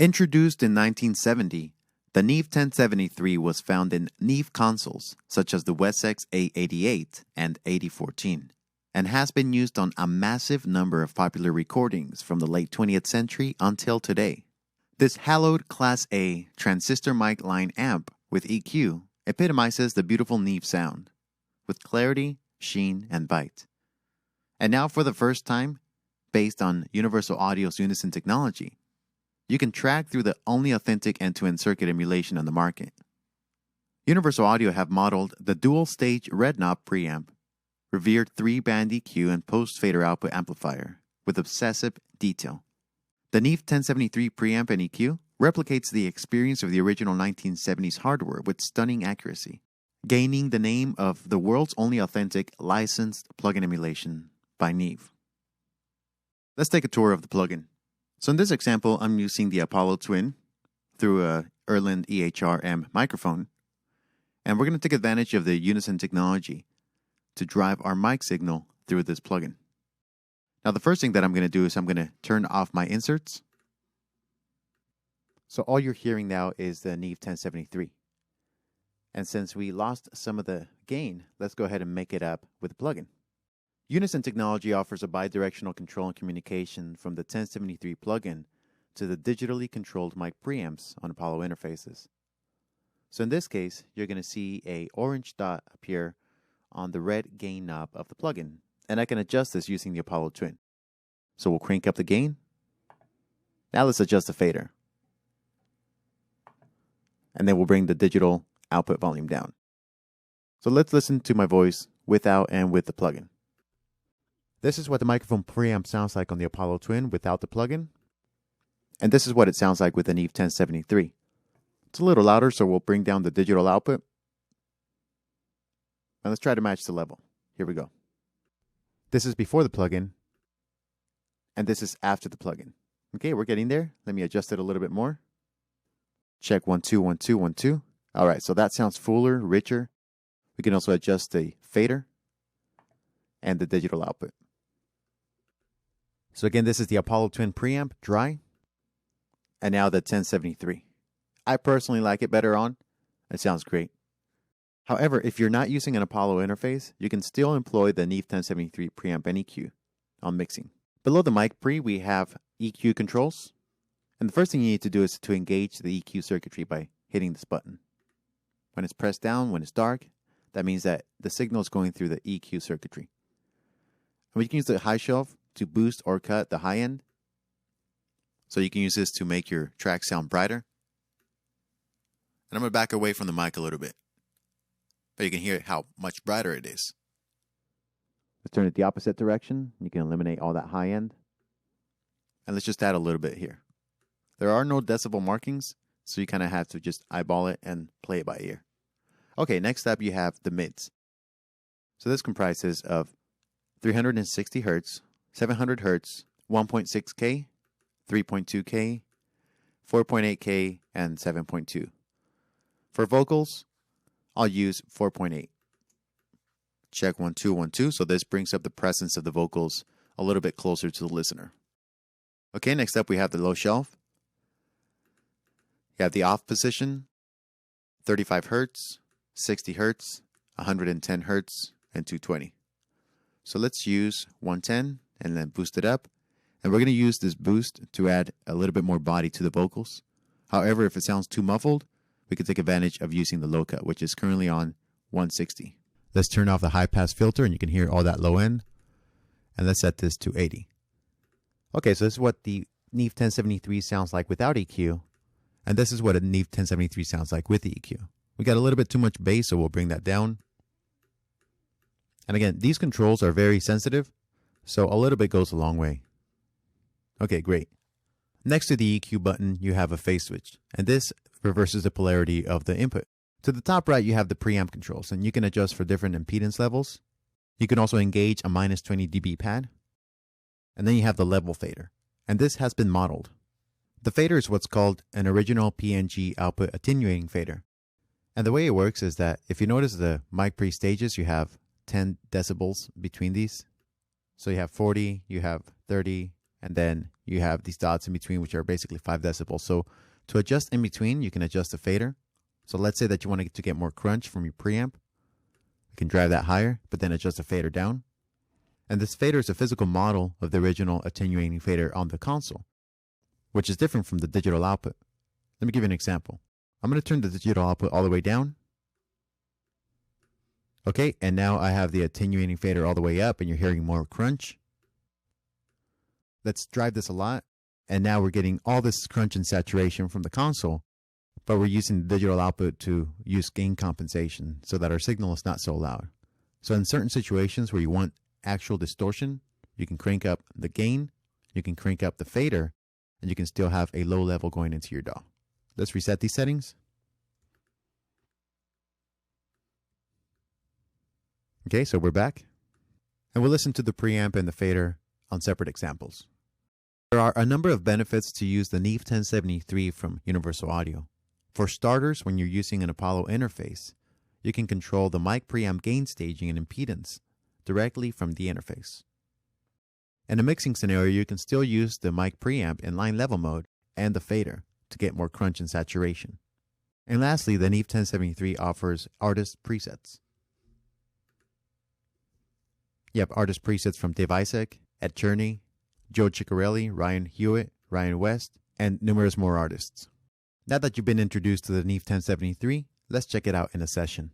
Introduced in 1970, the Neve 1073 was found in Neve consoles such as the Wessex A88 and 8014, and has been used on a massive number of popular recordings from the late 20th century until today. This hallowed Class A transistor mic line amp with EQ epitomizes the beautiful Neve sound, with clarity, sheen, and bite. And now for the first time, based on Universal Audio's Unison technology, you can track through the only authentic end-to-end circuit emulation on the market. Universal Audio have modeled the dual-stage red knob preamp, revered 3-band EQ and post-fader output amplifier with obsessive detail. The Neve 1073 preamp and EQ replicates the experience of the original 1970s hardware with stunning accuracy, gaining the name of the world's only authentic licensed plugin emulation by Neve. Let's take a tour of the plugin. So in this example, I'm using the Apollo Twin through a Erland EHR-M microphone, and we're going to take advantage of the Unison technology to drive our mic signal through this plugin. Now the first thing that I'm going to do is I'm going to turn off my inserts. So all you're hearing now is the Neve 1073. And since we lost some of the gain, let's go ahead and make it up with the plugin. Unison technology offers a bidirectional control and communication from the 1073 plugin to the digitally controlled mic preamps on Apollo interfaces. So in this case, you're going to see an orange dot appear on the red gain knob of the plugin, and I can adjust this using the Apollo Twin. So we'll crank up the gain. Now let's adjust the fader. And then we'll bring the digital output volume down. So let's listen to my voice without and with the plugin. This is what the microphone preamp sounds like on the Apollo Twin without the plugin. And this is what it sounds like with the Neve 1073. It's a little louder, so we'll bring down the digital output. And let's try to match the level. Here we go. This is before the plugin. And this is after the plugin. Okay, we're getting there. Let me adjust it a little bit more. Check 1, 2, 1, 2, 1, 2. All right, so that sounds fuller, richer. We can also adjust the fader and the digital output. So again, this is the Apollo Twin preamp, dry. And now the 1073. I personally like it better on. It sounds great. However, if you're not using an Apollo interface, you can still employ the Neve 1073 preamp and EQ on mixing. Below the mic pre, we have EQ controls. And the first thing you need to do is to engage the EQ circuitry by hitting this button. When it's pressed down, when it's dark, that means that the signal is going through the EQ circuitry. And we can use the high shelf to boost or cut the high end. So you can use this to make your track sound brighter. And I'm going to back away from the mic a little bit, but you can hear how much brighter it is. Let's turn it the opposite direction. You can eliminate all that high end. And let's just add a little bit here. There are no decibel markings, so you kind of have to just eyeball it and play it by ear. Okay, next up you have the mids. So this comprises of 360 Hertz, 700 Hertz, 1.6K, 3.2K, 4.8K, and 7.2. For vocals, I'll use 4.8. Check 1, 2, 1, 2. So this brings up the presence of the vocals a little bit closer to the listener. Okay, next up we have the low shelf. You have the off position, 35 Hertz, 60 Hertz, 110 Hertz, and 220. So let's use 110 and then boost it up. And we're going to use this boost to add a little bit more body to the vocals. However, if it sounds too muffled, we can take advantage of using the low cut, which is currently on 160. Let's turn off the high pass filter and you can hear all that low end. And let's set this to 80. Okay, so this is what the Neve 1073 sounds like without EQ. And this is what a Neve 1073 sounds like with the EQ. We got a little bit too much bass, so we'll bring that down. And again, these controls are very sensitive, so a little bit goes a long way. Okay, great. Next to the EQ button, you have a phase switch, and this reverses the polarity of the input. To the top right, you have the preamp controls, and you can adjust for different impedance levels. You can also engage a minus 20 dB pad. And then you have the level fader, and this has been modeled. The fader is what's called an original PNG output attenuating fader. And the way it works is that if you notice the mic pre stages, you have 10 decibels between these. So you have 40, you have 30, and then you have these dots in between, which are basically 5 decibels. So to adjust in between, you can adjust the fader. So let's say that you want to get more crunch from your preamp. You can drive that higher, but then adjust the fader down. And this fader is a physical model of the original attenuating fader on the console, which is different from the digital output. Let me give you an example. I'm going to turn the digital output all the way down. Okay, and now I have the attenuating fader all the way up, and you're hearing more crunch. Let's drive this a lot, and now we're getting all this crunch and saturation from the console, but we're using the digital output to use gain compensation so that our signal is not so loud. So in certain situations where you want actual distortion, you can crank up the gain, you can crank up the fader, and you can still have a low level going into your DAW. Let's reset these settings. Okay, so we're back. And we'll listen to the preamp and the fader on separate examples. There are a number of benefits to use the Neve 1073 from Universal Audio. For starters, when you're using an Apollo interface, you can control the mic preamp gain staging and impedance directly from the interface. In a mixing scenario, you can still use the mic preamp in line level mode and the fader to get more crunch and saturation. And lastly, the Neve 1073 offers artist presets. You have artist presets from Dave Isaac, Ed Cherney, Joe Ciccarelli, Ryan Hewitt, Ryan West, and numerous more artists. Now that you've been introduced to the Neve 1073, let's check it out in a session.